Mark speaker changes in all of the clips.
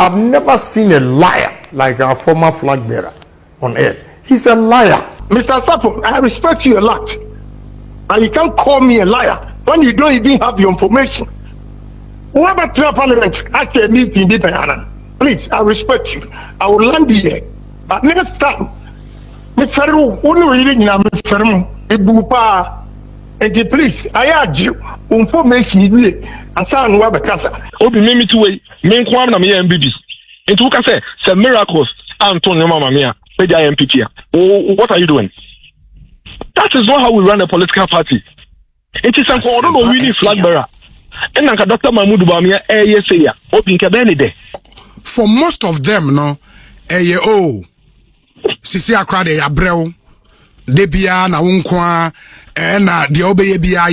Speaker 1: I've never seen a liar like our former flag bearer on earth. He's a liar.
Speaker 2: Mr. Sapo, I respect you a lot. And you can't call me a liar when you don't even have the information. What about Parliament? After a meeting, please, I respect you. I will land here. But next time, please, I urge you, information and sound web casa.
Speaker 3: Obi me to way, main kwam na me NPP. Into who can say some miracles, Antonio Mama Mia, NPP. Oh, what are you doing? That is not how we run a political party. It is an order really flag bearer. And Dr. Mahmoud Bamia, say, open Cabenide.
Speaker 4: For most of them, no, Sisi Akrade Abreu, Debia na unkwa, and the Obeyebia,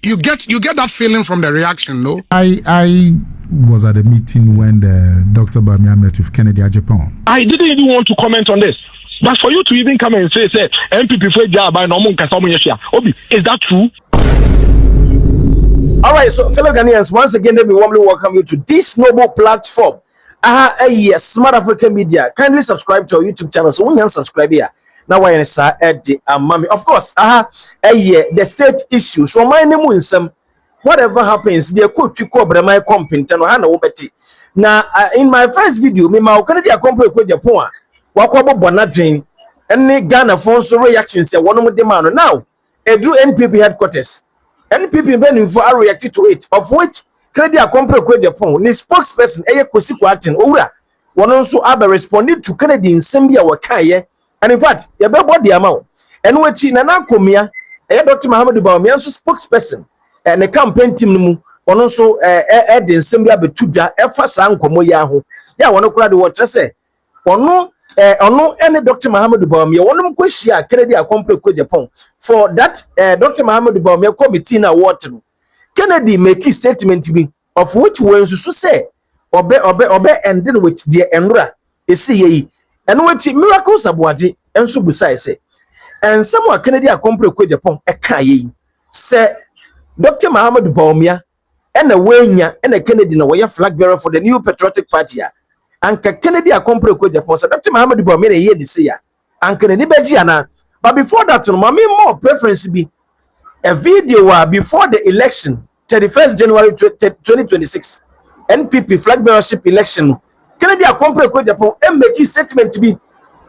Speaker 4: you get that feeling from the reaction, no?
Speaker 5: I was at a meeting when the Dr. Bamia met with Kennedy at Japan.
Speaker 3: I didn't even want to comment on this. But for you to even come and say NPP for job by no Obi, is that true?
Speaker 6: All right, so fellow Ghanaians, once again, let me warmly welcome you to this noble platform. Yes, Smart African Media. Kindly subscribe to our YouTube channel. So when you subscribe here, now why is Eddie and Mommy? Of course, the state issues. So my name is whatever happens, they could to cover my complaint and Hana Obeti. Now, in my first video, me ma Canada complaint with the point. Wakwabo Bonadrin, and Ghana phone so reactions. One of them now, drew NPP headquarters. NPP been for a reacted to it, of which Canada complaint with the point. The spokesperson, Kosi Kwatin, Ura, one also Abba responded to Kennedy in Sambia Wakaye, and in fact, you better body amount. And what in an Akomia, Dr. Muhammad Baumian's spokesperson, and the campaign team, one also Ed in Sambia Betuda, Efasa Komoyahu. Ya one of the watcher say, or no. Any Dr. Muhammad Bawumia, one question Kennedy accomplished with Japan for that Dr. Muhammad Bawumia committee na water. Kennedy make a statement to me of which words to say obe and then with the Enra see and which miracles abwaji and so besides say and someone Kennedy accomplished with Japan a kaye say Dr. Muhammad Bawumia and a Wenya and a Kennedy no way flag bearer for the new patriotic party. Anka Kennedy accomplished with Japan. So Dr. Muhammad Bawumia here this year. Anka ni bejiana. But before that, no, more preference be a video before the election, 31st January 2026, NPP flag bearership election. Kennedy accomplished with Japan and make his statement to be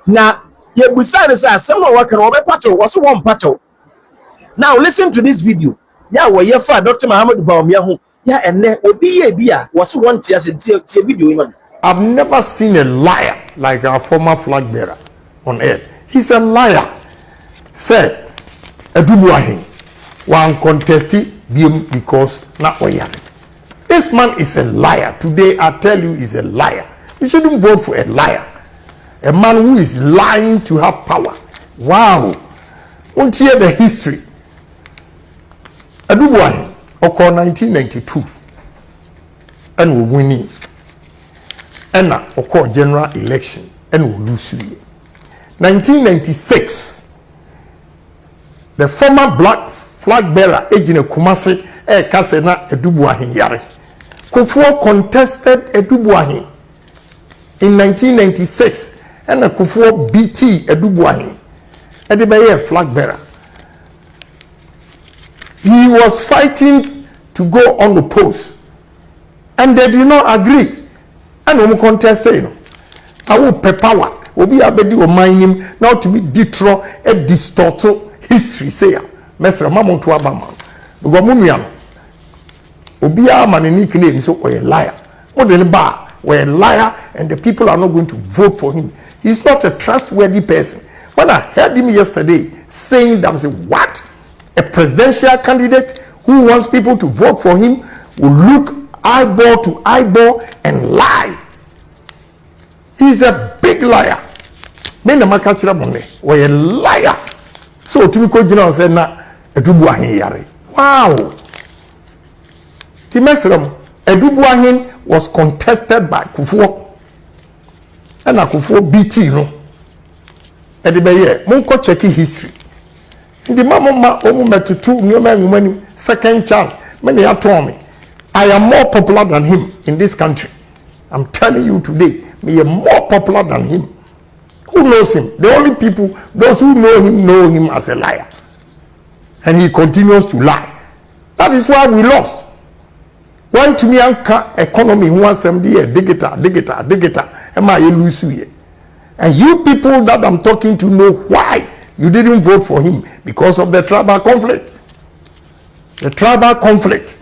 Speaker 6: now. Ye busana say someone working over patrol was one patrol. Now listen to this video. Ya we ye fa Dr. Muhammad Bawumia ho. Ya enne obi ye bia was one tears tie video man.
Speaker 1: I've never seen a liar like our former flag bearer on earth. He's a liar. Say, Edubuahin, one contested because not Oyan. This man is a liar. Today, I tell you, he's a liar. You shouldn't vote for a liar. A man who is lying to have power. Wow. Won't hear the history. Edubuahin, occurred 1992. And we winning. And occur general election and we lose you. 1996, the former black flag bearer Ejine Kumasi Kasena Edubuahin Yare. Kufuor contested Edubuahin in 1996 and Kufuor BT Edubuahin Edebeye flag bearer. He was fighting to go on the post and they did not agree. And we contested, I will pay power. Obi abedi o mining now to be detro a distorted history. Say, Mesra Mamon to Abama. Because Mumiam Obi a man in nickname so we're a liar. More than a bar, we're a liar, and the people are not going to vote for him. He's not a trustworthy person. When I heard him yesterday saying that, I said, what? A presidential candidate who wants people to vote for him will look eyeball to eyeball and lie. He's a big liar. Men na makachira money. We a liar. So to me ko jina say na Edubuahin yare. Wow. The mesram Edubuahin was contested by Kufuor. And Kufuor BT no. Edebeye monko check history. The mama omu metutu second chance. Many are told me I am more popular than him in this country. I'm telling you today, me are more popular than him. Who knows him? The only people, those who know him as a liar. And he continues to lie. That is why we lost. One to me economy who wants them be a digital. Am I lose you? And you people that I'm talking to know why you didn't vote for him, because of the tribal conflict. The tribal conflict.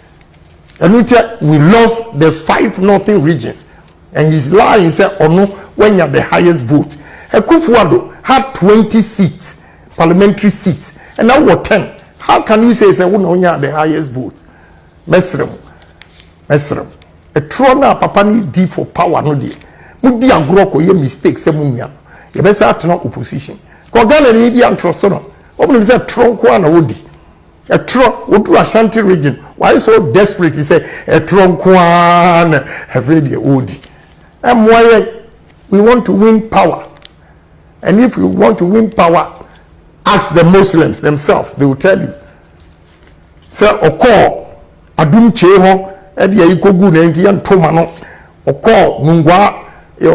Speaker 1: And we lost the 5 northern regions. And his lie said, oh no, when you're the highest vote. Ekufuado had 20 seats, parliamentary seats, and now what 10? How can you say when you're the highest vote? Mesrem. A trona papa ni deep for power no die. Mudi agroko ye mistakes se munya. Ye be say atena opposition. Ko Ghana ni bi antroso no. Omo say tronko ana wodi. A tro wodu Ashanti region. Why so desperate he say a tronko ana have the wodi. And why we want to win power. And if you want to win power, ask the Muslims themselves. They will tell you. Say oko adum cheho edi ayikogu na enti yantoma no oko mungwa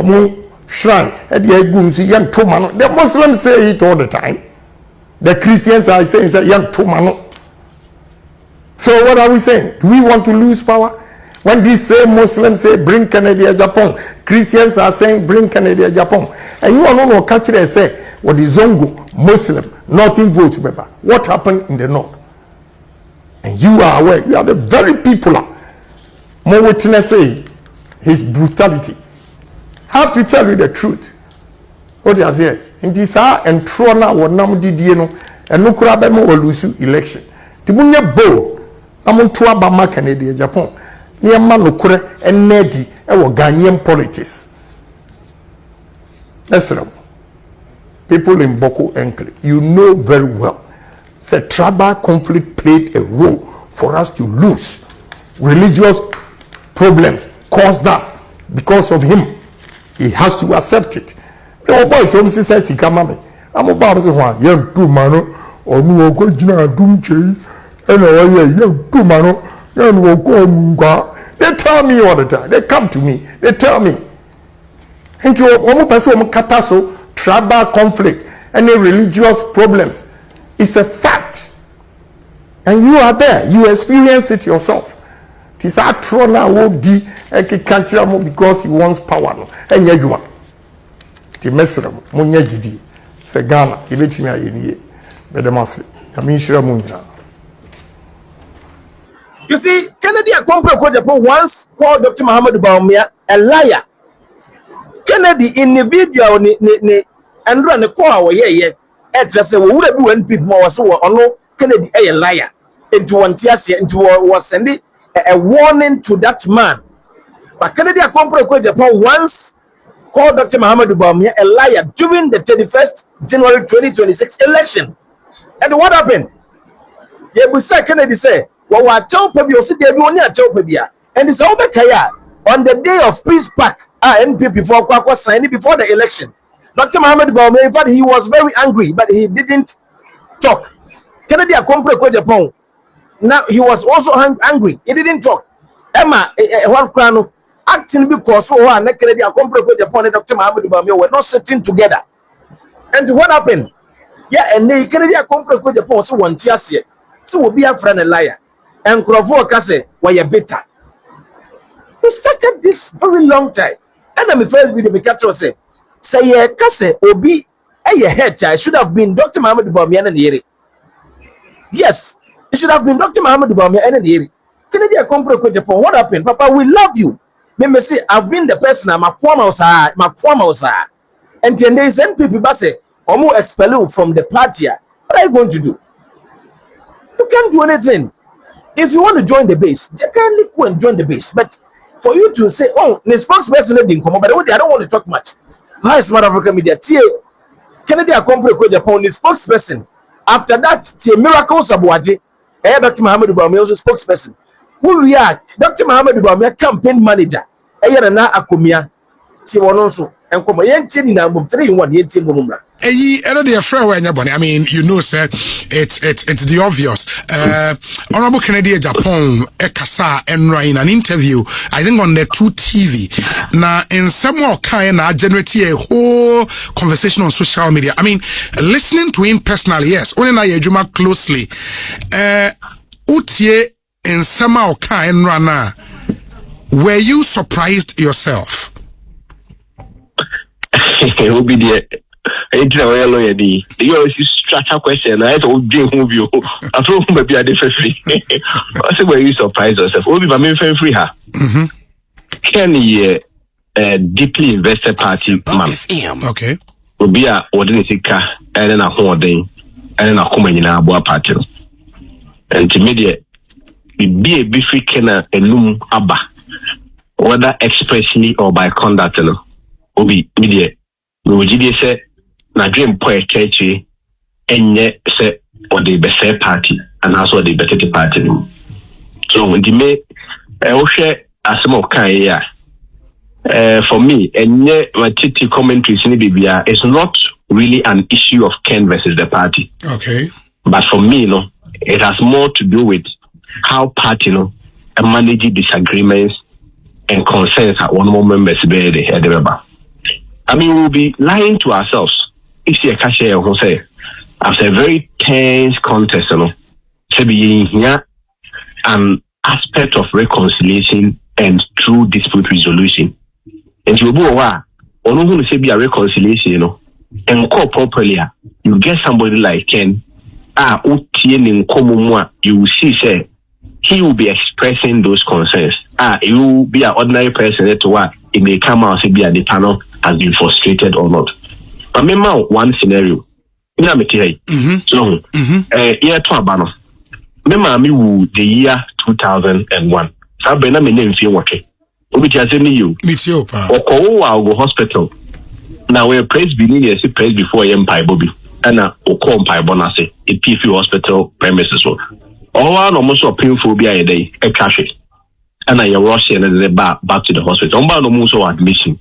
Speaker 1: mu shrine edi ayigu nsi yantoma no. The Muslims say it all the time. The Christians are saying yantoma no. So what are we saying? Do we want to lose power? When these same Muslims say bring Canada Japan, Christians are saying bring Canada Japan. And you are not catch it and say what is Zongo Muslim nothing votes member. What happened in the north? And you are aware, you are the very people more witness say his brutality. I have to tell you the truth. What is here? In this hour and Trona or Namdi and no Kurabemo will lose election. Tibunya Bo, Namuntua Bama Canada Japan. Near Manukure and Nedi and Ghanaian politics. That's right. People in Boko Enclave, you know very well. The tribal conflict played a role for us to lose. Religious problems caused us because of him. He has to accept it. The boys from says he come me. I'm about to one young two mano or no go jina doom chain and a young two mano young go. They tell me all the time. They come to me. They tell me. And you almost person kataso tribal conflict, any religious problems. It's a fact. And you are there. You experience it yourself. It is a trona wodi eki because he wants power. No. And you want. The mesra munya gidi. Se Ghana, ibetimi ayeniye. Bedemase. Yamishira munya.
Speaker 6: You see, Kennedy Japan once called Dr. Muhammad Bawumia a liar. Kennedy individual ni Andrew and the call ye just say we would be when people was so no Kennedy a liar. Into one tiasia into was sending a warning to that man. But Kennedy Japan once called Dr. Muhammad Bawumia a liar during the 31st January 2026 election. And what happened? Kennedy say well, what tell people you see there be only a tell people and it's all kaya on the day of peace pack NPP for Kwakwa signed before the election. Dr. Muhammad Bawumia, in fact, he was very angry, but he didn't talk. Kennedy Akompre Japan. Now he was also angry. He didn't talk. Emma one crano acting because so one Kennedy Akompre Japan and Dr. Muhammad Bawumia were not sitting together. And what happened? Yeah, and the Kennedy Akompre Japan so one tiasie. So will be a friend a liar. And Krofo Kase were you bitter. He started this very long time. And I'm first video because say ye Kase Obi a head I should have been Dr. Muhammad Bawumia and Yeri. Yes, it should have been Dr. Muhammad Bawumia and Yeri. Kennedy Akompre Japan. What happened? Papa, we love you. Remember say I've been the person I'm a kwama. And then they send people back say Omo expel you from the party. What are you going to do? You can't do anything. If you want to join the base, you can go and join the base. But for you to say, oh, the spokesperson didn't come, but I don't want to talk much. How is Smart African Media? Kennedy Akompre Japan, the spokesperson. After that, Miracles Abuaje, Dr. Muhammad Bawumia also spokesperson. Who we are, Dr. Muhammad Bawumia campaign manager. Na Akumia, Tiwanoso, and Komayan Chini number 3 in 1 year.
Speaker 4: I mean, you know, sir, it's the obvious. Honorable Kennedy Japan Ekasa Enra in an interview, I think on the True TV. Now, in some more kind, I generate a whole conversation on social media. I mean, listening to him personally, yes, only na yejuma closely. Utie in some more kind rana. Were you surprised yourself?
Speaker 3: It will be the you always structure question. I thought dream movie. I thought maybe a different free. I said, were you surprised yourself? Will be my main friend free her. Can he deeply invested party man?
Speaker 4: Okay.
Speaker 3: Will be a ordinary car and then a holding and then a common in our boy party. And immediate be a beefy kenna and loom abba, whether expressly or by conduct. Will be immediate. We would say. Na dream poet church and yet say or the best party and also the better party. So when you make share a small kind for me and yet my TT commentaries in the it's not really an issue of Ken versus the party.
Speaker 4: Okay.
Speaker 3: But for me, it has more to do with how party manage disagreements and concerns at one more members be the I mean, we'll be lying to ourselves. If you cashier who say after a very tense contest, to be here an aspect of reconciliation and true dispute resolution. And you go on who say be a reconciliation, and call properly, you get somebody like Ken, you will see say he will be expressing those concerns. You will be an ordinary person to what it may come out and say be the panel has been frustrated or not. I remember one scenario. So, year to Abano. Remember me the year 2001. So, I've been a name for working. Which has any you. I'll go hospital. Now, we're praised beneath, praised before Empire Bobby. And a Okompai Bonase, a PF hospital premises. All one almost a painful be a day, a cash it. And I rush and the back to the hospital. No more admission.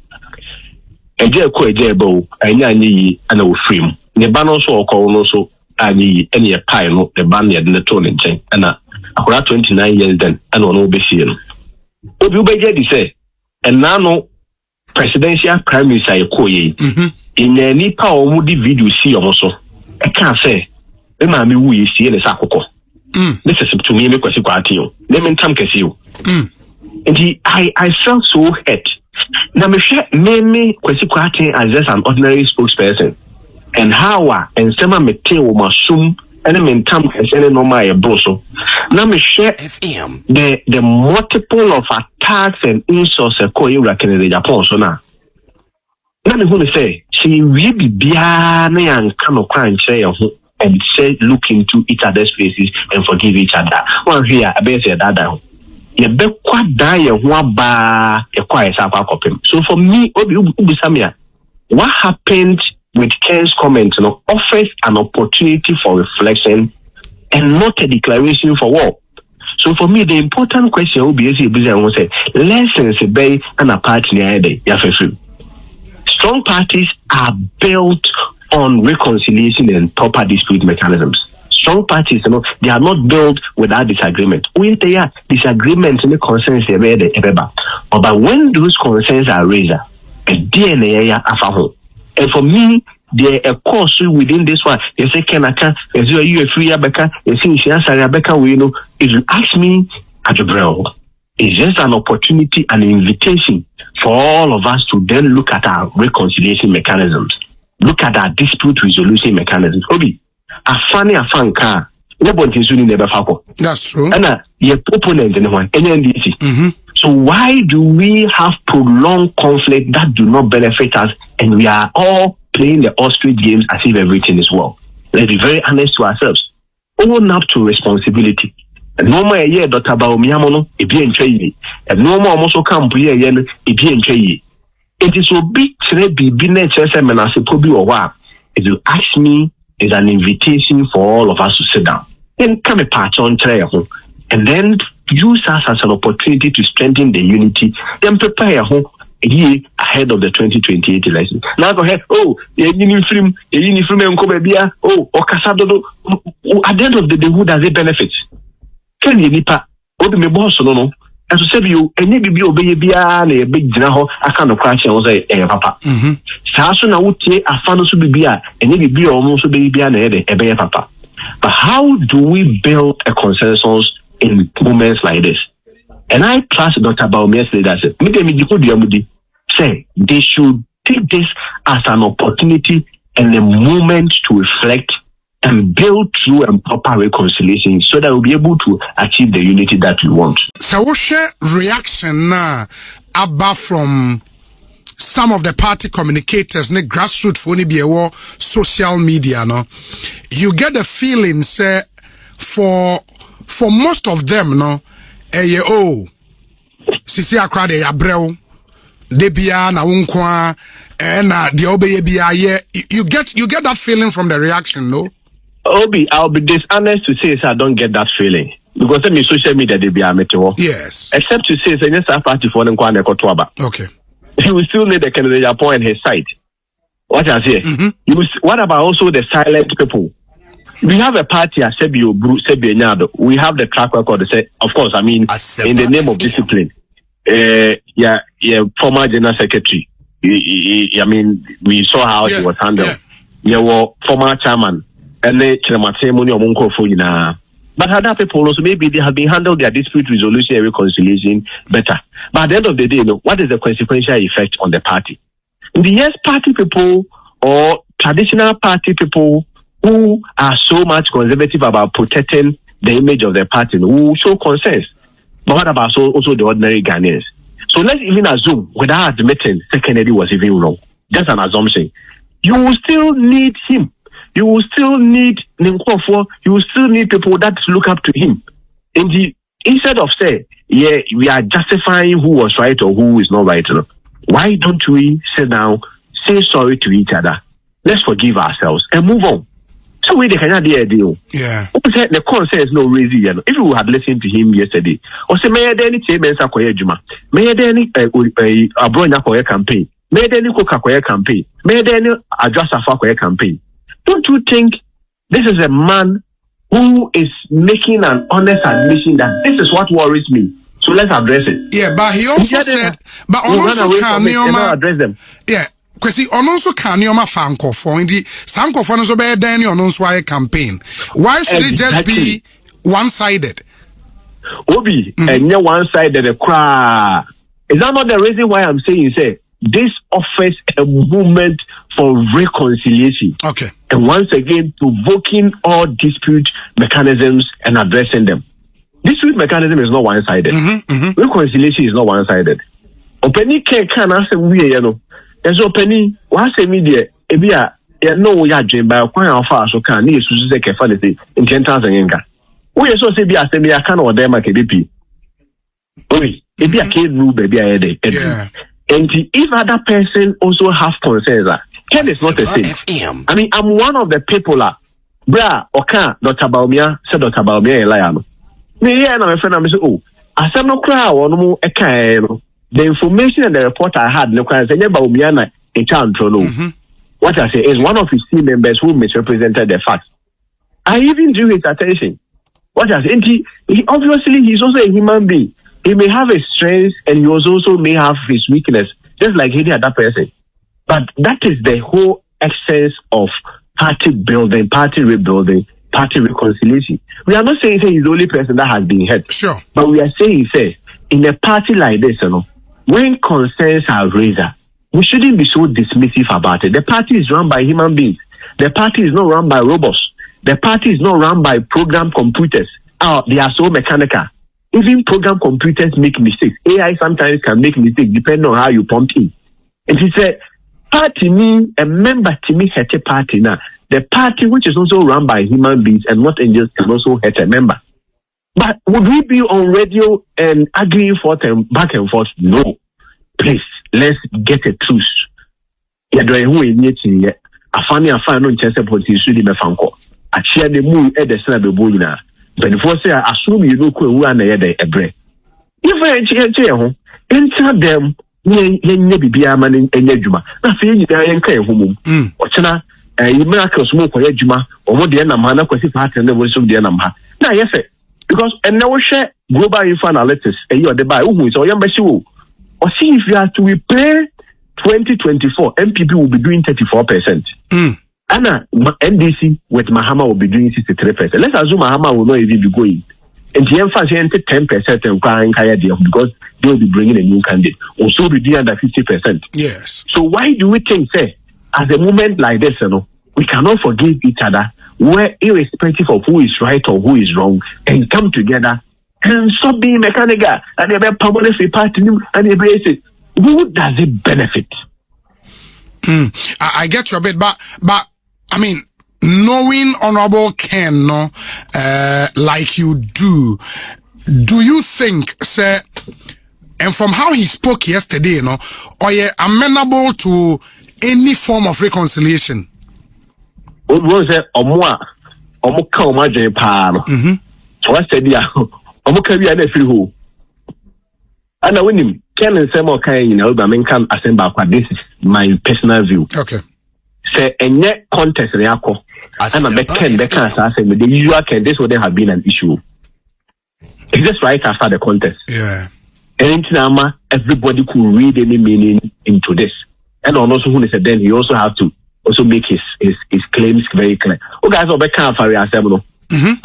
Speaker 3: And je ko je bo anya nyi ana wo frame ne ba no so okọ no so anyi ene pie no the ban ye de to ne nchen ana akora 29 years then ana no be sie no obi ubeje di say and now presidential prime minister ye ko ye in any power mu di video see omo so e kan say e ma me wu ye sie ne sakokọ this is to me kwasi kwati yo let me tam kesi yo and I felt so hurt. Now, me kwesi kwati as just an ordinary spokesperson, and how and sema meteo masum and me tam kesi no my broso. Now me share the multiple of attacks and insults ko you in Japan so now. Now me who say she we be bia na yan kano kwan share and say look into each other's faces and forgive each other. One here I be say that. So for me, what happened with Ken's comment offers an opportunity for reflection and not a declaration for war. So for me, the important question will be lessons be and a party. Strong parties are built on reconciliation and proper dispute mechanisms. Strong parties, they are not built without disagreement. When they are disagreements and concerns, but when those concerns are raised, a DNA are and for me, there a course within this one. You say, "Can I can?" You a free Rebecca. You see, she answer Rebecca. If you ask me, Adjobrel, it's just an opportunity, an invitation for all of us to then look at our reconciliation mechanisms, look at our dispute resolution mechanisms. Obi. Afanka, nobody is never fako.
Speaker 4: That's true.
Speaker 3: And your proponent in one NDC. So why do we have prolonged conflict that do not benefit us, and we are all playing the ostrich games as if everything is well? Let's be very honest to ourselves. Own up to responsibility. And no more a year, Dr. Baomiamono, it be in trade. And no more also come here again, it be in trade. It is so big to be nature and as a probably or what. If you ask me, is an invitation for all of us to sit down and come a patch on tray and then use us as an opportunity to strengthen the unity, then prepare year ahead of the 2028 elections. Now go ahead, oh, oh, Okasadodo. At the end of the day, who does it benefit? Can you nipa? Obi me boss no. As I said, you and maybe obey bia na big dinaho aka no crash and say papa. Saa so na wotie afa no so bibia and maybe be almost be bia na e papa. But how do we build a consensus in moments like this? And I trust Dr. Baumia's leadership. Say they should take this as an opportunity and a moment to reflect and build true and proper reconciliation so that we'll be able to achieve the unity that we want.
Speaker 4: So what's your reaction now about from some of the party communicators, ne grassroots for social media, no? You get the feeling, say, for most of them, no, sisi akra de yabrel, de bia na unkwa, na de obeye bia ye. You get that feeling from the reaction, no?
Speaker 3: Obi, I'll be dishonest to say I don't get that feeling. Because in social media they be a meteor.
Speaker 4: Yes.
Speaker 3: Except to say yes, party for them.
Speaker 4: Okay.
Speaker 3: He will still need the candidate appoint his side. What I say? What about also the silent people? We have a party as Sebio Nyado. We have the track record to say, of course, I mean, in the name of discipline. Former General Secretary. I mean, we saw how he was handled. Former chairman. And but other people also maybe they have been handled their dispute resolution and reconciliation better. But at the end of the day, what is the consequential effect on the party? In the yes, party people or traditional party people who are so much conservative about protecting the image of their party who show concerns. But what about also the ordinary Ghanaians? So let's even assume, without admitting Kennedy was even wrong, just an assumption, you will still need him. You will still need Ninkofo. You will still need people that look up to him. Instead of say, we are justifying who was right or who is not right. Why don't we sit down, say sorry to each other? Let's forgive ourselves and move on. So we can do a deal.
Speaker 4: Yeah.
Speaker 3: The concern is no reason. If you had listened to him yesterday, or say, may I any chairman's acquire Juma, may I any Abronya campaign, may I any Coca campaign, may I any address a campaign. Don't you think this is a man who is making an honest admission that this is what worries me? So let's address it.
Speaker 4: Yeah, but he also said, but also can
Speaker 3: address them.
Speaker 4: Yeah, because he also can fanko for the sanko for no be Danny on a campaign. Why should it just be one-sided?
Speaker 3: Obi, and you're one-sided a cry. Is that not the reason why I'm saying this offers a movement for reconciliation?
Speaker 4: Okay.
Speaker 3: And once again, provoking all dispute mechanisms and addressing them. Dispute mechanism is not one-sided. Reconciliation is not one-sided. Openi can ask we, there's openi, once a media, ebia, no, ya dream by a quite far so can need to say kefality in 10,000 yenga. We also say be a semi, I can order my KDP. Oi, if you can't rule, baby, I had and if other person also have concerns, Ken is not the same. I mean, I'm one of the people, bra, okay, Dr. Baumia, said Dr. Baumia, Liam. Me, and my friend, I'm saying, oh, I said no crowd, or no, the information and the report I had, no crowd, and Baumia, in town, what I say is one of his team members who misrepresented the facts. I even drew his attention. What I say, and he obviously, he's also a human being. He may have his strengths and he also may have his weakness, just like any other person. But that is the whole essence of party building, party rebuilding, party reconciliation. We are not saying he's the only person that has been hurt.
Speaker 4: Sure.
Speaker 3: But we are saying, in a party like this, when concerns are raised, we shouldn't be so dismissive about it. The party is run by human beings. The party is not run by robots. The party is not run by program computers. They are so mechanical. Even program computers make mistakes. AI sometimes can make mistakes depending on how you prompt in. And he said, party me, a member to me hurt a party now. The party which is also run by human beings and not angels can also hurt a member. But would we be on radio and arguing forth and back and forth? No. Please, let's get a truce. I share the moon at the Senate Bolina. But if I say, assume you know who are there, a break. If I enter them, Yen bibia man enya dwuma. Na fe yin da yen kan ho mum. O chena miracles mo ko adwuma o mo de na ma na kwasi party na wo so de na ma. Na yes because and now share global info analytics you the buy who is or yambashi wo. Or see if you have to repay 2024 NPP will be doing 34%. Anna NDC with Mahama will be doing 63%. Let's assume Mahama will not even be going. And the emphasis 10% and crying higher because they will be bringing a new candidate. Also be doing under 50%.
Speaker 4: Yes.
Speaker 3: So why do we think, say, at a moment like this, we cannot forgive each other, where irrespective of who is right or who is wrong, and come together and stop being mechanical and a permanent free party and who does it benefit?
Speaker 4: I get you a bit, but I mean, knowing Honorable Ken, like you do you think, sir, and from how he spoke yesterday, are you amenable to any form of reconciliation?
Speaker 3: What was it? Omo ka omo adwen pa no. So I said ya, omo ka wi na free ho. Ana wonim, Ken nsem o kan yin na men kan assemble kwa. This is my personal view.
Speaker 4: Okay.
Speaker 3: Say enye contest na yakọ. Ana be Ken say the usual Ken this wouldn't have been an issue. It's just right after the contest.
Speaker 4: Yeah.
Speaker 3: And everybody could read any meaning into this. And also who said then he also have to also make his claims very clear. Oh guys, I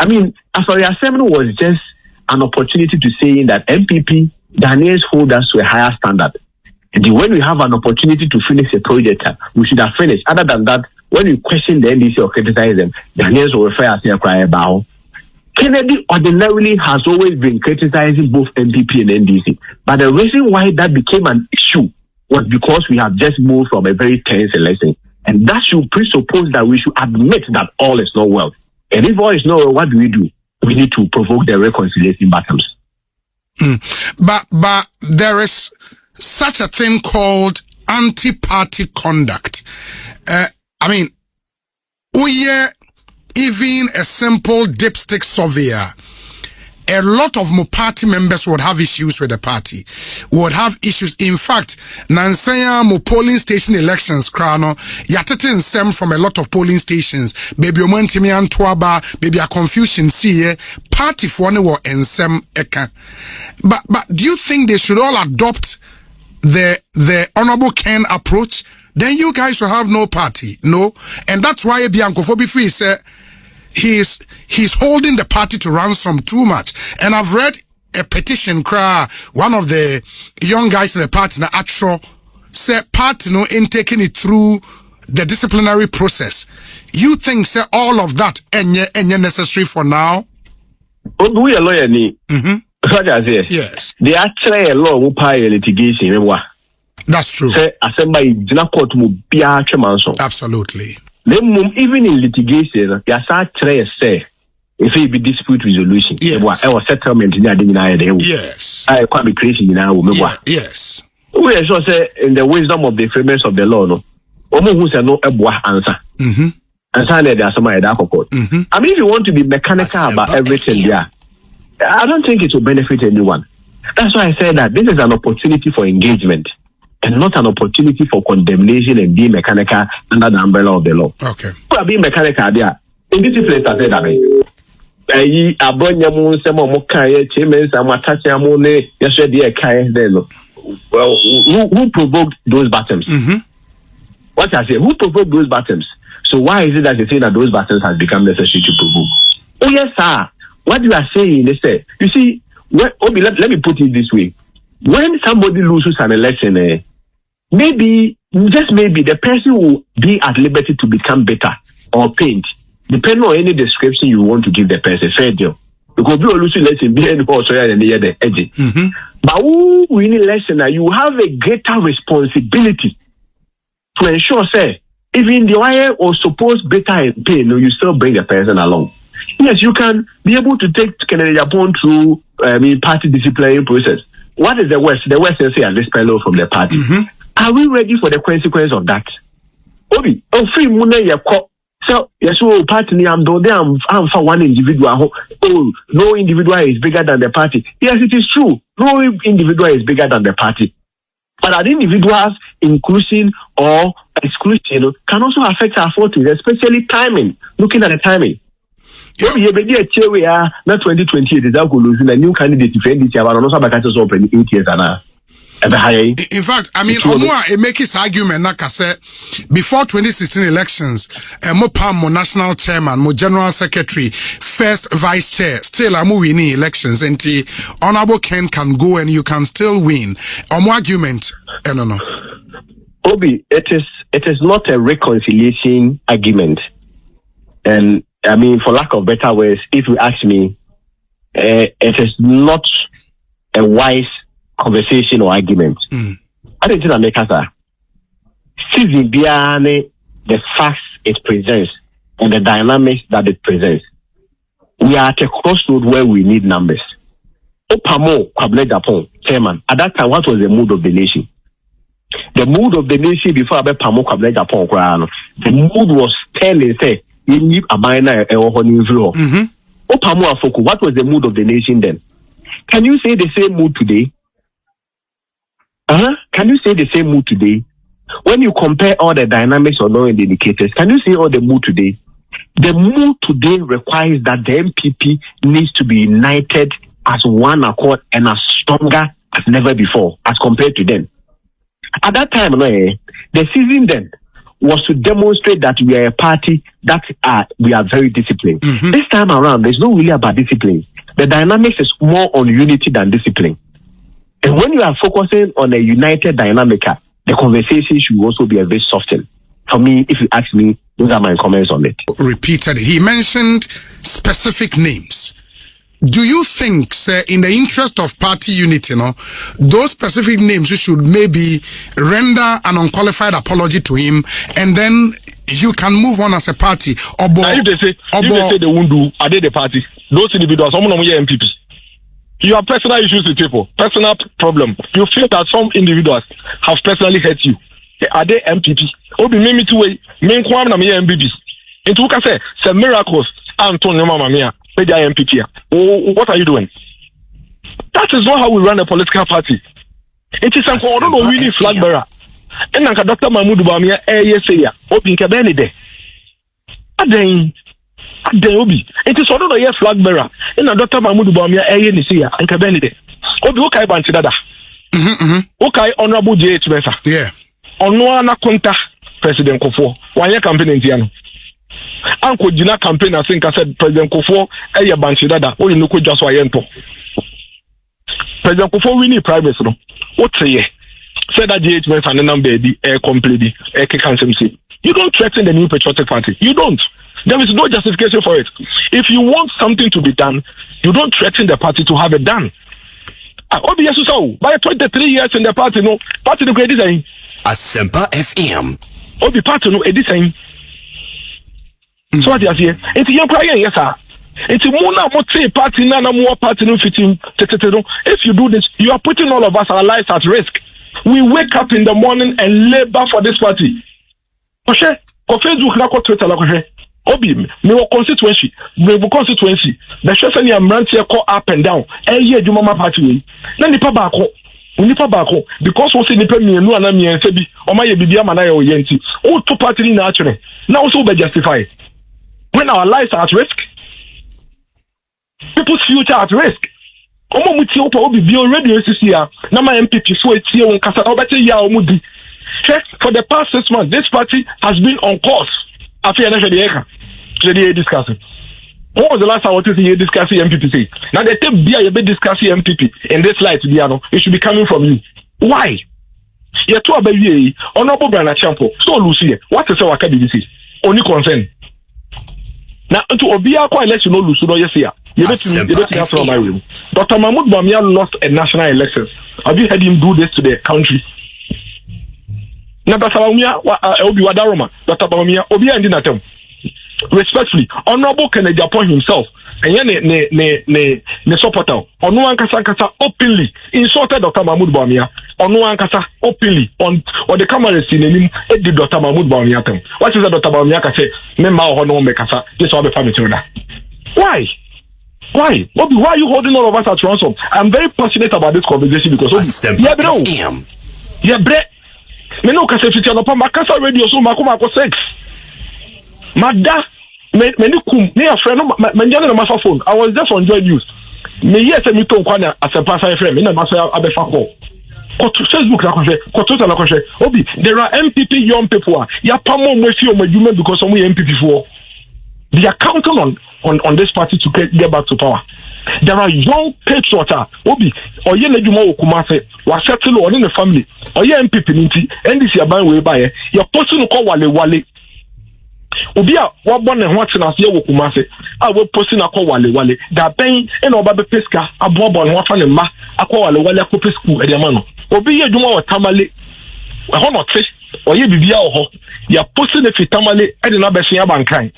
Speaker 3: mean, Afari Assembly was just an opportunity to say that NPP, Ghanaians hold us to a higher standard. And when we have an opportunity to finish a project, we should have finished. Other than that, when we question the NDC or criticize them, Ghanaians will refer us to a cry about. Kennedy ordinarily has always been criticizing both NPP and NDC. But the reason why that became an issue was because we have just moved from a very tense election. And that should presuppose that we should admit that all is not well. And if all is not well, what do? We need to provoke the reconciliation battles.
Speaker 4: But there is such a thing called anti-party conduct. I mean, even a simple dipstick surveyor, a lot of more party members would have issues with the party, would have issues. In fact, Nansaya mo polling station elections, krano, yatete nsem from a lot of polling stations. Baby omentimi antwaba, baby a confusion see party for one or nsem eka. But do you think they should all adopt the Honorable Ken approach? Then you guys will have no party, no? And that's why Bianco Fobi said he's holding the party to ransom too much. And I've read a petition one of the young guys in the party na actual said party no in taking it through the disciplinary process. You think say all of that enye necessary for now?
Speaker 3: We a lawyer ni. Yes. They actually a law who pay litigation.
Speaker 4: That's true.
Speaker 3: Say assembly court mu bia atwemanso.
Speaker 4: Absolutely.
Speaker 3: Even in litigation, you start trying to say if it be dispute resolution.
Speaker 4: Yes.
Speaker 3: Or settlement in the
Speaker 4: yes.
Speaker 3: I can't be creation in our
Speaker 4: yes.
Speaker 3: We also say in the wisdom of the framers of the law, no. Omo who say no answer. And so there are some other court. I mean, if you want to be mechanical about everything, I don't think it will benefit anyone. That's why I said that this is an opportunity for engagement and not an opportunity for condemnation and being mechanical under the umbrella of the law.
Speaker 4: Okay.
Speaker 3: But being mechanical there, in this place I said that well, who provoked those battles? What I say, who provoked those battles? So why is it that you say that those battles has become necessary to provoke? Oh yes, sir. What you are saying is that, you see, let me put it this way. When somebody loses an election, maybe, just maybe, the person will be at liberty to become better or paint, depending on any description you want to give the person. Fair deal. Because we lose election, be any also and the edge. But who win election, you have a greater responsibility to ensure, say, even the wire or supposed better and pain, you still bring the person along. Yes, you can be able to take Kennedy Japan through party disciplinary process. What is the West? The West is say this fellow from the party. Are we ready for the consequence of that? Obi, free money so yes, party I'm for one individual. Oh, no individual is bigger than the party. Yes, it is true. No individual is bigger than the party.
Speaker 7: But an individual's inclusion or exclusion can also affect our fortunes, especially timing. Looking at the timing. So we have a chair we are not 2028 is losing a new candidate defend this year, but also back at us open 8 years and
Speaker 4: in fact, I mean, Omua make his argument like I said before 2016 elections, mo national chairman, mo general secretary, first vice chair, still I'm winning elections, and the honorable Ken can go and you can still win. Argument, no.
Speaker 7: Obi, it is not a reconciliation argument, and I mean, for lack of better words, if you ask me, it is not a wise conversation or argument. I don't think that makes us season beyond the facts it presents and the dynamics that it presents. We are at a crossroad where we need numbers. Opamo Kwabena Japan, chairman. At that time, what was the mood of the nation? The mood of the nation before Pamo Kwabena Japan, the mood was telling, say, you need a minor or Opamo Afoko, what was the mood of the nation then? Can you say the same mood today? Can you say the same mood today? When you compare all the dynamics or no indicators, can you see all the mood today? The mood today requires that the NPP needs to be united as one accord and as stronger as never before as compared to them. At that time, the season then was to demonstrate that we are a party that we are very disciplined. This time around, there's no really about discipline. The dynamics is more on unity than discipline. And when you are focusing on a united dynamic, the conversation should also be a bit softened. For me, if you ask me, those are my comments on it.
Speaker 4: Repeated, he mentioned specific names. Do you think, sir, in the interest of party unity, those specific names you should maybe render an unqualified apology to him, and then you can move on as a party?
Speaker 3: If they say they won't do, are they the party? Those individuals, some of them are NPP. You have personal issues with people, personal problem. You feel that some individuals have personally hurt you. Are they MPP? Obi me to way. Me kwam na me MPP. Into who can say some miracles. Antonio Mama Mia. MPP. What are you doing? That is not how we run a political party. It is for don't know really flag bearer. And Nanka Dr. Mahmoud Bamia say Obi Nkabeni de. Then Obi. It is sort of a flag bearer. And Dr. Mahmoud Bamia Nisia and Kabenide. Obi Okai Bantidada. Okay, Honorable J.H. Mesa.
Speaker 4: Yeah.
Speaker 7: Onwana Konta President Kofo. One year campaign in Tiano. Uncle Jina campaign, I think I said President Kofo, Eya Bantidada, or you know, just Wayento. President Kofo, we need privacy. What's a year? Said that J.H. Mesa and the number completely, you don't threaten the new patriotic party. You don't. There is no justification for it. If you want something to be done, you don't threaten the party to have it done. Obi by 23 years in the party, no party no design.
Speaker 8: Asempa FM.
Speaker 7: Obi party no design. So what you say? It's young crying, yes sir. It's more party na more party no fitting. If you do this, you are putting all of us our lives at risk. We wake up in the morning and labor for this party. Okay, Facebook na Twitter la Obi, me constituency. The chef and Yamranti call up and down. Ye do mama party. Then the pabako. Because we see the premier no and me and Sebi, or my Bibia Manaya or Yenti. All two party naturally. Now also be justified. When our lives are at risk, people's future at risk. Omo muti opa obi bi already here. Na my MPP so etie won kasa obete ya omudi. For the past 6 months, this party has been on course. After the discussing. When was the last time you discussing MPP say? Now they take beer you be discussing MPP in this light, it should be coming from you. Why? You're too baby honorable Brana Champo. So Lucy, what is our KBC? Only concern. Now to Obia quite let you know Lucy no yes here. You bet from my room. Dr. Mahmoud Bamia lost a national election. Have you heard him do this to the country? Now Dr. Bamia Obi Wadaroma, Dr. Bamia Obi and Dinatem. Respectfully, Honorable Kennedy Japan himself, and ne supporter, Onuan Kasa openly insulted Dr. Mahmoud Bamia, Onuan Kasa openly on the cameras in him, did Dr. Mahmoud Bamia. What is that Dr. Bamia say? Member Hono Mekasa, this all the family. Why? Why are you holding all of us at ransom? I'm very passionate about this conversation because
Speaker 3: Yeah, bre. Me no kase fiti anopa makasa radio so makoma ko 6. Mada me ni kum me a friend no me nyane no mafa phone. I was just on Joy News. Me yes me to nkwa na asempa sai friend me na maso abefa call. Ko to Facebook na ko she, ko to na ko she. Obi, there are MPP young people. Ya pamo mo fi o madwuma because some MPP for. They are counting on this party to get back to power. There are young patriots. Obi, or ye leduma okumase, wa settle on in the family. Or ye MPP ninti, NDC aban we buy. Your person no call wale. Obi a wa born and what na ye okumase. A we person na call wale. Da ben e no ba be peska abo born wa fa ne ma akwa wale akọ school e de ma no. Obi ye dwuma o tamale. E ho no te. Or ye bibia o ho. Ya person ne fitamale e de na be sen abankan.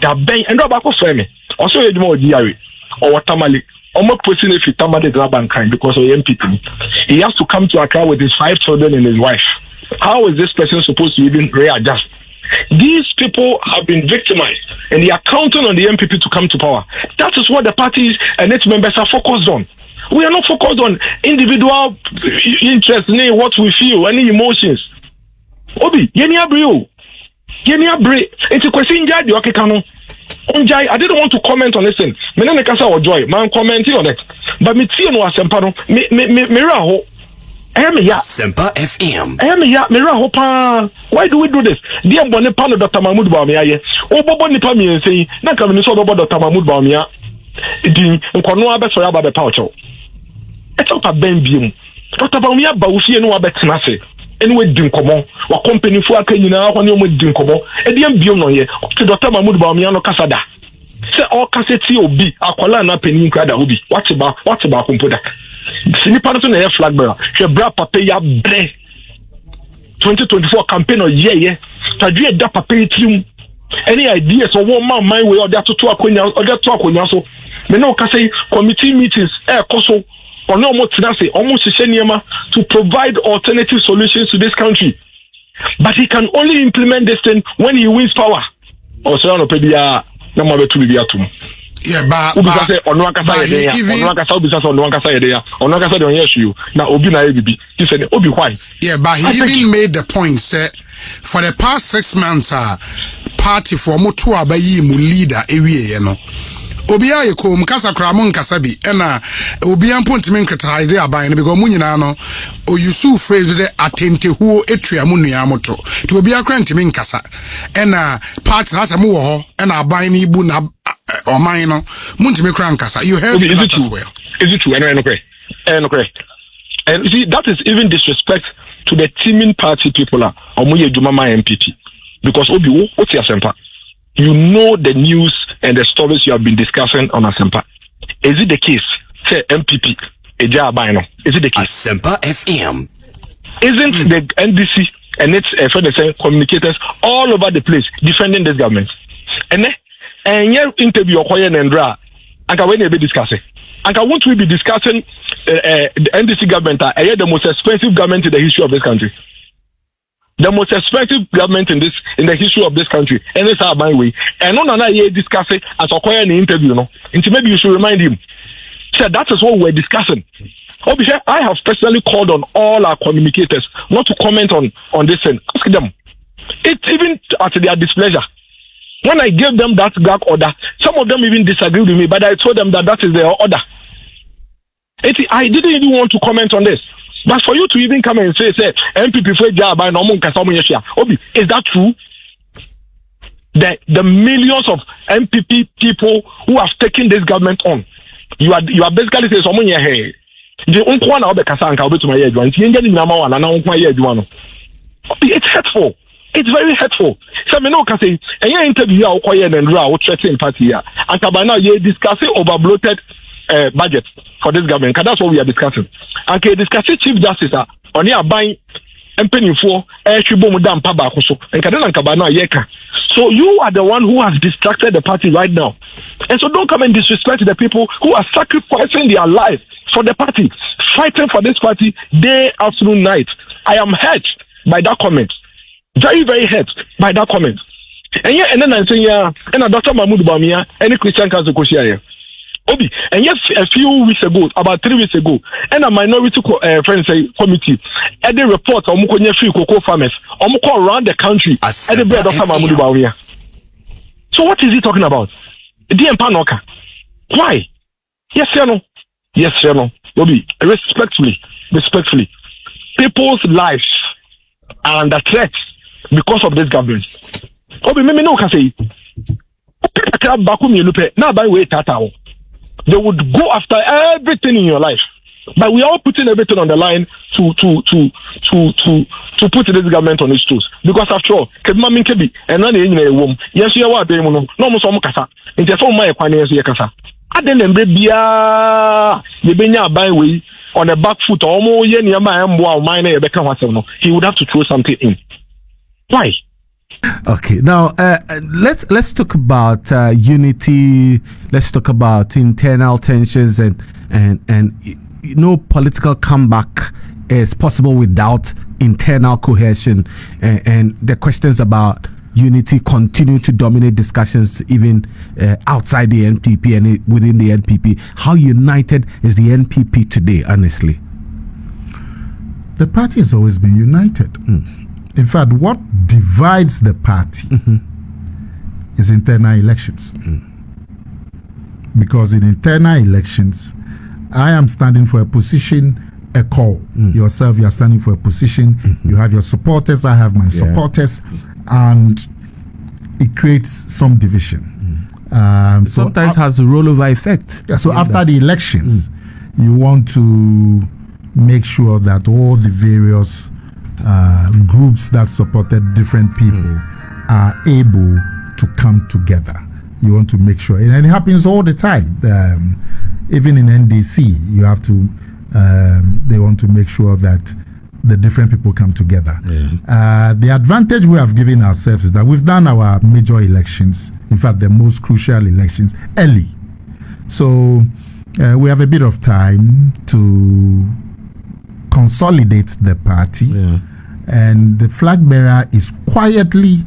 Speaker 3: Da ben and ba ko frame. Also ye dwuma o diare. Or what tamale, almost putting if he tamale grab and kind because of MPP. He has to come to Accra with his 5 children and his wife. How is this person supposed to even readjust? These people have been victimized and they are counting on the MPP to come to power. That is what the parties and its members are focused on. We are not focused on individual interests, what we feel, any emotions. Obi, yeni abre. It's a question jadi okekano. I didn't want to comment on this thing. Me no kasa or joy. Man commenting on it. But me tie no asempa no. Me ra ho. Me ya.
Speaker 8: Sempa FM.
Speaker 3: Me ya. Me ra ho pa. Why do we do this? Dia bone pa no Dr. Mahmoud Bawumia ye. O bobo nipa mi ensen. Na ka me so bobo Dr. Mahmoud Bawumia. Din nkono abeso ya ba be pa ocho. E to pa ben biem. Dr. Bawumia ba ofie no abetena se. Anyway, din komo wa company fu aka nyina ho ne o din komo e de ambiem no ye to Dr. Mahmoud Bawumia no kasada se o kaseti obi akola na panin krada obi what ba kompoda sinipa no na ye flag bearer hwe bra papa ya bre 2024 campaign o ye tadwe da papa yitrim any ideas or one man way or that to akonya so me no kase committee meetings koso or almost to provide alternative solutions to this country. But he can only implement this thing when he wins power. Or so no pedia na mo betu bibia tum.
Speaker 4: Yeah, but
Speaker 3: ono akasa de on yesu na obi na ebibi. He said obi why?
Speaker 4: Yeah, but he even made the point say for the past 6 months party for mo to abayi mu leader ewie ye no. Obi aye ko mkasa kra mo nkasa bi na obi ampontime nkata ide aban no because munyina no o Yusuf phrase be atente huo etua mu nua moto to obi akra ntime nkasa na part na asem wo ho na aban no ibu na oman no muntime kra nkasa you heard that as well.
Speaker 3: Is it true? No correct. And see, that is even disrespect to the teaming party people omoye Jumama MPP because obi wo oti asempa. You know the news and the stories you have been discussing on Asempa. Is it the case? Say MPP, is it the case?
Speaker 8: Asempa FM.
Speaker 3: Isn't the NDC and its communicators all over the place defending this government? And your interview and when they be discussing. And won't we be discussing the NDC government, the most expensive government in the history of this country? The most expensive government in the history of this country, and it's our my way. And on another year discussing as a in interview, no. And maybe you should remind him. So that is what we're discussing. Obviously, I have personally called on all our communicators not to comment on this thing. Ask them. It's even at their displeasure. When I gave them that gag order, some of them even disagreed with me, but I told them that is their order. I didn't even want to comment on this. But for you to even come and say MPP for job by no Obi, is that true? The millions of MPP people who have taken this government on, you are basically saying someone here. It's hurtful. It's very hurtful. So me no can say any interview or threatening party here. And by now you discussing over bloated budget for this government. That's what we are discussing. And discussing Chief Justice on your buying and penny for so you are the one who has distracted the party right now. And so don't come and disrespect the people who are sacrificing their life for the party, fighting for this party day, afternoon, night. I am hurt by that comment. Very, very hurt by that comment. And then I'm saying, and Dr. Mahmoud Bawumia, any Christian council here. Obi, and yes, a few weeks ago, about 3 weeks ago, and a minority friends committee at the report on Mukonya free cocoa farmers, around the country at the bread of Mahmoud Bawia. So what is he talking about? DM Panoka. Why? Yes, you know. Yes, you know. Obi, respectfully, people's lives are under threat because of this government. Obi, me no can say. They would go after everything in your life, but we are all putting everything on the line to put this government on its toes. Because after all, kebi and none in a womb. Yes, you are doing no more some kasa. In the form my finance yakasa. I didn't bia the benya by way on a back foot or more yen yama and wow minor he would have to throw something in. Why?
Speaker 9: Okay, now let's talk about unity. Let's talk about internal tensions and political comeback is possible without internal cohesion, and the questions about unity continue to dominate discussions even outside the NPP and within the NPP. How united is the NPP today, honestly?
Speaker 5: The party has always been united. In fact, what divides the party is internal elections. Because in internal elections, I am standing for a position, a call. Yourself, you are standing for a position. You have your supporters, I have my supporters, and it creates some division.
Speaker 9: Sometimes has a rollover effect.
Speaker 5: Yeah, so after the elections, you want to make sure that all the various groups that supported different people are able to come together. You want to make sure, and it happens all the time. Even in NDC, you have to. They want to make sure that the different people come together. The advantage we have given ourselves is that we've done our major elections, in fact, the most crucial elections, early. So we have a bit of time to consolidate the party, and the flag bearer is quietly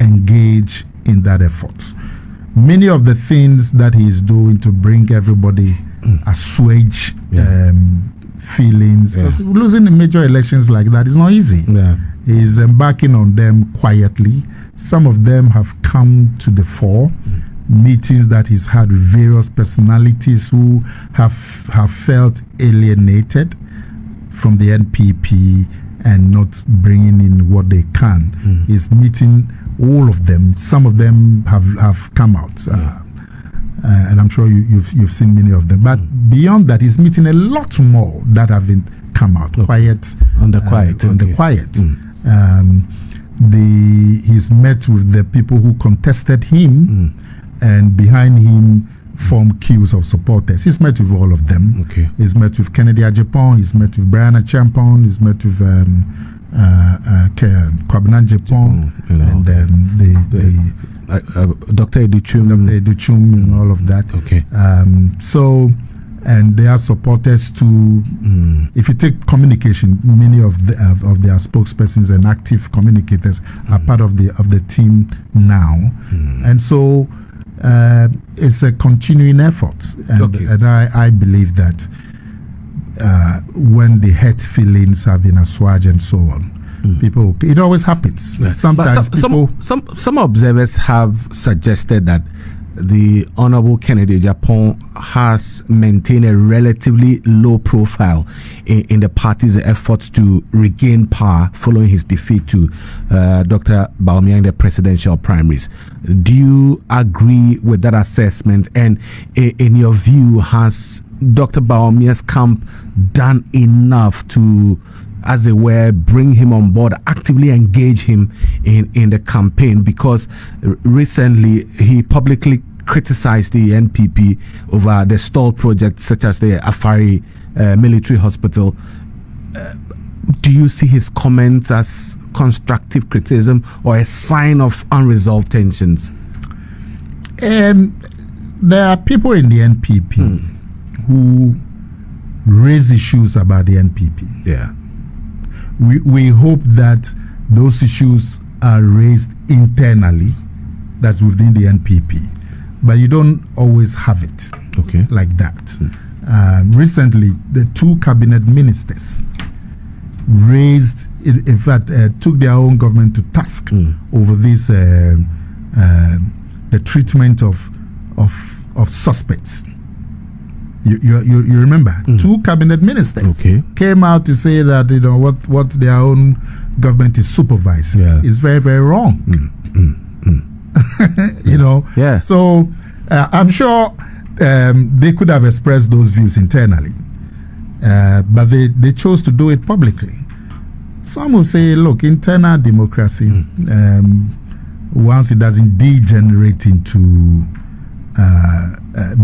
Speaker 5: engaged in that effort. Many of the things that he is doing to bring everybody assuage feelings, because losing the major elections like that is not easy. He's embarking on them quietly. Some of them have come to the fore. Meetings that he's had with various personalities who have felt alienated from the NPP and not bringing in what they can. He's meeting all of them. Some of them have come out, and I'm sure you've seen many of them. But beyond that, he's meeting a lot more that haven't come out. Quiet. He's met with the people who contested him, and behind him formed queues of supporters. He's met with all of them. He's met with Kennedy Ajapong, he's met with Brianna Champon, he's met with Kwabena Japon, and
Speaker 9: Dr.
Speaker 5: Educhum and all of that. And they are supporters too. If you take communication, many of their spokespersons and active communicators are part of the team now, and so it's a continuing effort. And I believe that when the hurt feelings have been assuaged and so on, people, it always happens. Sometimes
Speaker 9: some observers have suggested that the Honorable Kennedy Japon has maintained a relatively low profile in the party's efforts to regain power following his defeat to Dr. Bawumia in the presidential primaries. Do you agree with that assessment? And in your view, has Dr. Bawumia's camp done enough to, as it were, bring him on board, actively engage him in the campaign? Because recently he publicly criticized the NPP over the stalled projects such as the Afari military hospital. Do you see his comments as constructive criticism or a sign of unresolved tensions?
Speaker 5: There are people in the NPP who raise issues about the NPP. We hope that those issues are raised internally, that's within the NPP. but you don't always have it like that. Recently, the 2 cabinet ministers raised, in fact, took their own government to task over this, the treatment of suspects. You remember 2 cabinet ministers came out to say that what their own government is supervising is very, very wrong. So I'm sure they could have expressed those views internally, but they chose to do it publicly. Some will say, look, internal democracy, once it doesn't degenerate into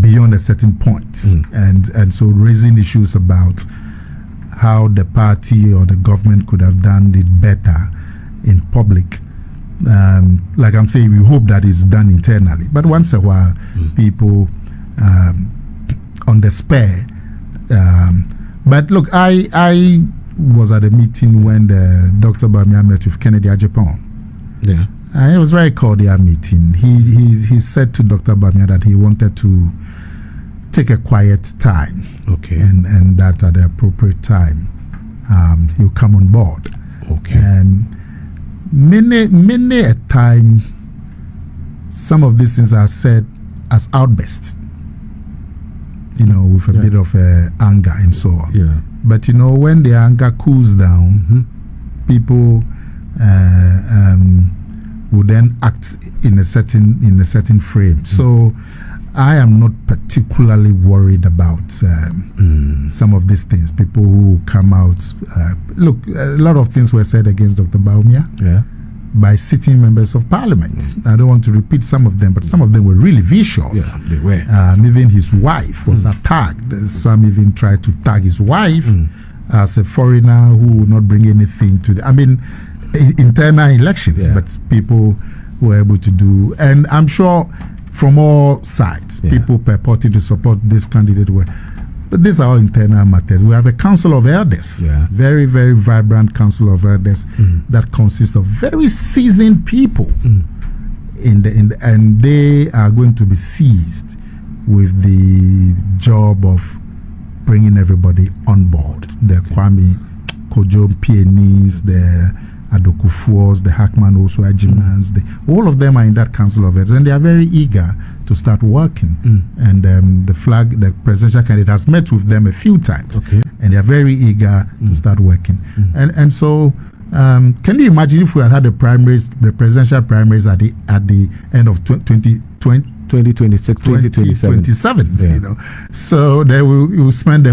Speaker 5: beyond a certain point, and so raising issues about how the party or the government could have done it better in public, like I'm saying, we hope that it's done internally, but once a while people on the spare, but look, I was at a meeting when the Dr. Bamia met with Kennedy Ajapong. It was a very cordial meeting. He said to Dr. Bamia that he wanted to take a quiet time, and that at the appropriate time he'll come on board. Many a time, some of these things are said as outbursts, with a bit of anger and so on. But when the anger cools down, people will then act in a certain frame. So I am not particularly worried about some of these things. People who come out, look, a lot of things were said against Dr. Baumia by sitting members of parliament. I don't want to repeat some of them, but some of them were really vicious.
Speaker 9: They were.
Speaker 5: Even his wife was attacked. Some even tried to tag his wife as a foreigner who would not bring anything to internal elections, but people were able to do, and I'm sure from all sides, people purporting to support this candidate were. But these are all internal matters. We have a council of elders, very, very vibrant council of elders that consists of very seasoned people, and they are going to be seized with the job of bringing everybody on board. The Kwame Kojo PNEs, the Adokufuos, the Hackman also Ajimans, all of them are in that council of elders, and they are very eager to start working. And the presidential candidate has met with them a few times, and they are very eager to start working. And so, can you imagine if we had the presidential primaries at the end of 2026, 2027, so they will spend the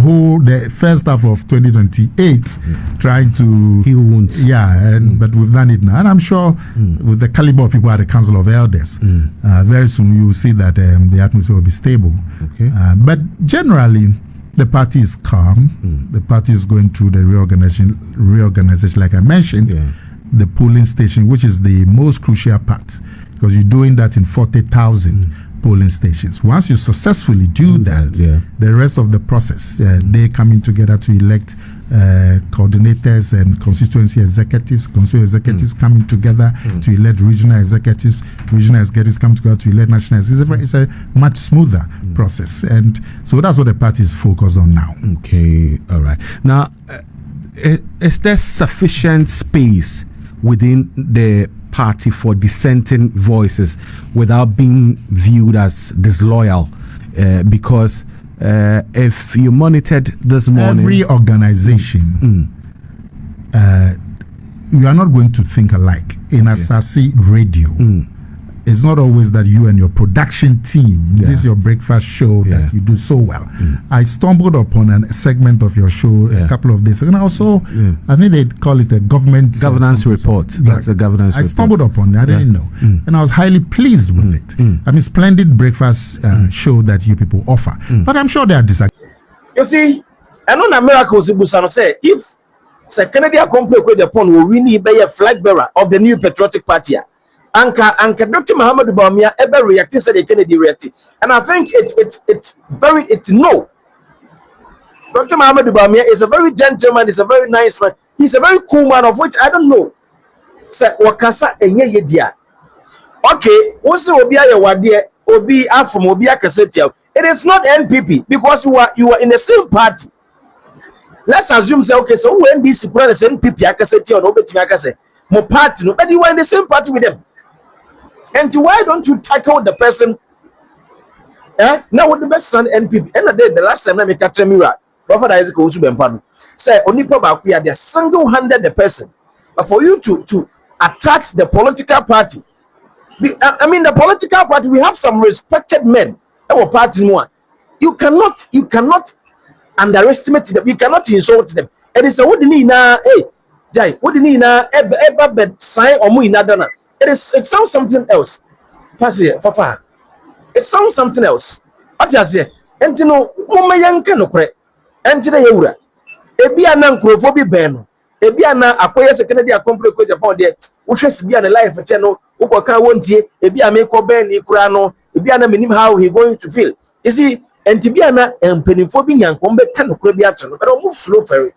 Speaker 5: first half of 2028 trying to heal wounds. But we've done it now, and I'm sure with the caliber of people at the Council of Elders, very soon you will see that the atmosphere will be stable. But generally, the party is calm. The party is going through the reorganization, like I mentioned. The polling station, which is the most crucial part, because you're doing that in 40,000 polling stations. Once you successfully do that, the rest of the process, they coming together to elect coordinators and constituency executives coming together to elect regional executives coming together to elect national executives. It's a much smoother process, and so that's what the party is focused on now.
Speaker 9: All right. Now, is there sufficient space within the party for dissenting voices without being viewed as disloyal? Because if you monitored this morning,
Speaker 5: every organization, you are not going to think alike. In Asasi Radio, it's not always that you and your production team, this is your breakfast show that you do so well. I stumbled upon a segment of your show a couple of days ago, and also I think they call it a governance
Speaker 9: report. That's a governance report.
Speaker 5: I stumbled upon it, I didn't know, and I was highly pleased with it. I mean, splendid breakfast show that you people offer, but I'm sure they are disagreeing.
Speaker 6: You see, I know the miracles say if the Canadian company with the pond will really be a flag bearer of the new patriotic party. Anka Dr. Muhammad Bawumia ever reacted said the Kennedy reacted, and I think it's no. Dr. Muhammad Bawumia is a very gentleman, he's a very nice man, he's a very cool man, of which I don't know. Say wakasa enye yedia. Okay, what's the obia ya wadie Obi from Obi Akasetia. It is not NPP because you are in the same party. Let's assume say okay, so when this is NPP Akasetia or Obeti Akase, more party, no, but you are in the same party with them. And why don't you tackle the person? Now what the best son NPP? And the last time I make a tremira, Prophet Isaac Osubempan say only probably they single-handed the person. But for you to attack the political party, I mean the political party, we have some respected men. Our party more. You cannot underestimate them. You cannot insult them. And it's a what you na hey Jai, what you na eba sign or mu inadana. It sounds something else. Pass here, Fafa. It sounds something else. What you say? And you know, mama yanka no kre. And today yura. Ebi ana nkrofo ben. Ebi ana akoye second day akompre ko Japan there. Uhwesi bi ana life te no, ukoka wontie, ebi a make ben ni kura no, ebi ana menim how he going to feel. You see, and to be ana empenifo bi nyanko be ka no kura bi atre no, but move slow ferry.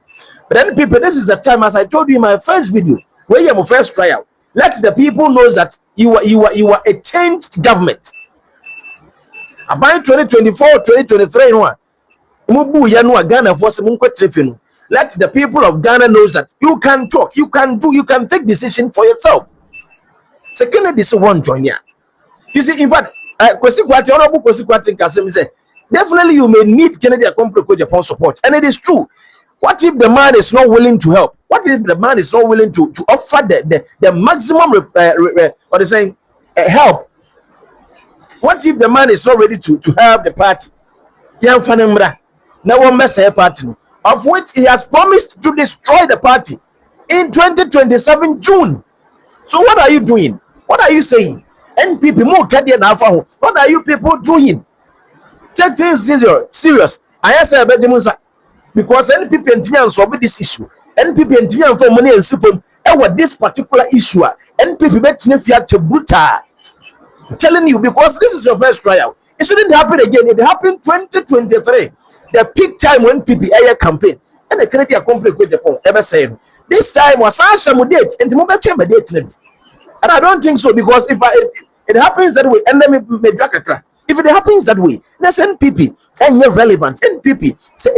Speaker 6: But then people, this is the time, as I told you in my first video, where you have a first trial. Let the people know that you are a changed government. About 2024, 2023, let the people of Ghana know that you can talk, you can take decision for yourself. Second, this one join here. You see, in fact, definitely you may need Kennedy Akompre Japan support, and it is true. What if the man is not willing to help? What if the man is not willing to offer the maximum help? What if the man is not ready to help the party? Now one mess party of which he has promised to destroy the party in 2027 June. So what are you doing? What are you saying? NPP more what are you people doing? Take things serious. I say because NPP and solve this issue. NPP and for money and super and this particular issue. NPP bet to brutal. I'm telling you, because this is your first trial. It shouldn't happen again. It happened 2023, the peak time when NPP air campaign and the Canadian company with Japan ever saying this time was Sasha date and the moment date. And I don't think so, because if it happens that way, and then if it happens that way, that's NPP and you're relevant. NPP say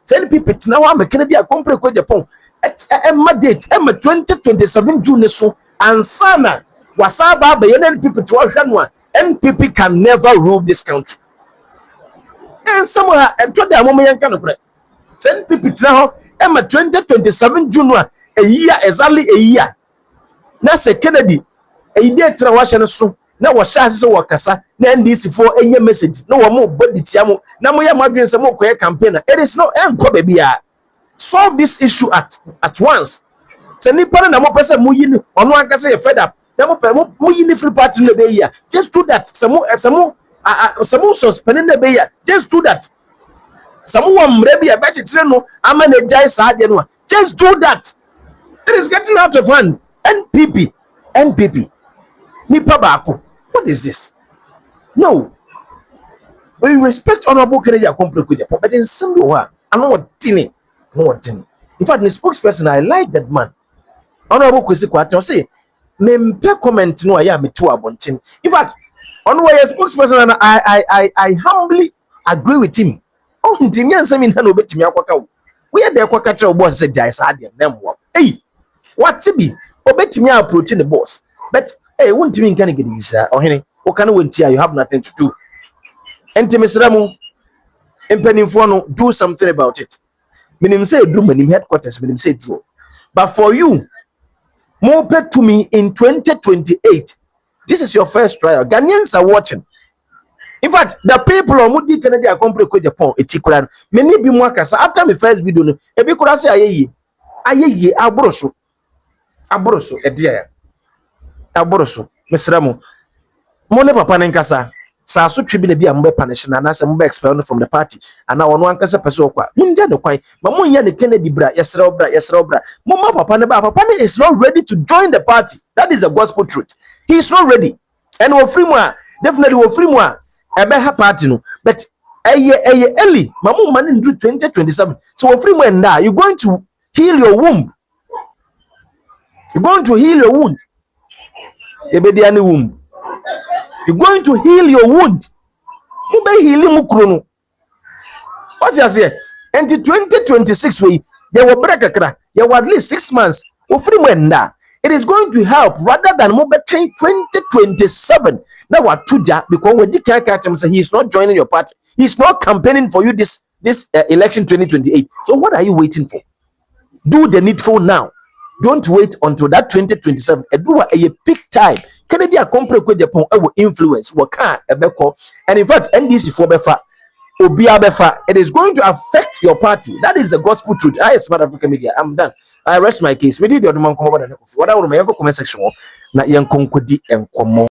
Speaker 6: NPP now I'm a Canadian company with Japan at my date, 2027 June so and Sana wasaba be NPP to one. NPP can never rule this country. And somewhere and to the moment can NPP now Emma 2027 June a year, exactly a year. Na se Kennedy e dey tra wa hye so na wo sha se wo kasa na NDC for enye message na wo mo body tiamo na mo ya madwen se mo koye campaign. It is no enko be bia. Solve this issue at once. Se ni pare na mo pese mo yi ni ono akase e fed up na mo yi ni free party no be here. Just do that. Some suspend na be here. Just do that. Some one mre bia be tire no ama na jai sa de no. Just do that. It is getting out of hand. NPP. Nipa Bako. What is this? No. We respect Honorable Kennedy Akompre, but in some way, I know what tinny. In fact, the spokesperson, I like that man. Honorable Kwesi Kwato say, "Mempe comment no aya me to abontin." In fact, on why a spokesperson, and I humbly agree with him. Oh, Timian Samin Hano Betimia Kwaka. We are the Kwaka boss said, "I said, hey, what to be?" Bet me approaching the boss, but hey, won't you can get this or any or can win here? You have nothing to do. And Timisramu and Peninfono do something about it. Minim say do minim headquarters, minim say draw. But for you, more pet to me in 2028. This is your first trial. Ghanaians are watching. In fact, the people of Moody Kennedy are completely Japan. It's equal. Many be more after my first video. A big could say, aye, Abroso, Mesramu. Mone papa nkasa. Sa so tribune bi ambe punish na na se mbe expel from the party. And now one nkasa person kwa. Munja no kwan. Ma munya ne Kennedy bra, yesra bra. Mama papa ne ba. Papa ne is not ready to join the party. That is the gospel truth. He is not ready. And we free more. Definitely we free more. Ebe ha party no. But early. Mamu man do 2027. So we free more now. You're going to heal your womb. You're going to heal your wound. You You're going to heal your wound. You be healing mukrono. What you say? Until 2026 we there will break a crack. There were at least 6 months. It is going to help rather than move 2027. Now what tuja because when the character say he is not joining your party, he is not campaigning for you this election 2028. So what are you waiting for? Do the needful now. Don't wait until that 2027. Do a peak time. Can it be a company with Japan will influence what can and in fact NDC for befa Obia befa, it is going to affect your party. That is the gospel truth. I Smart African Media. I'm done. I rest my case. We did the other man come over what I will make a comment section. Na yan konkodi enkomo.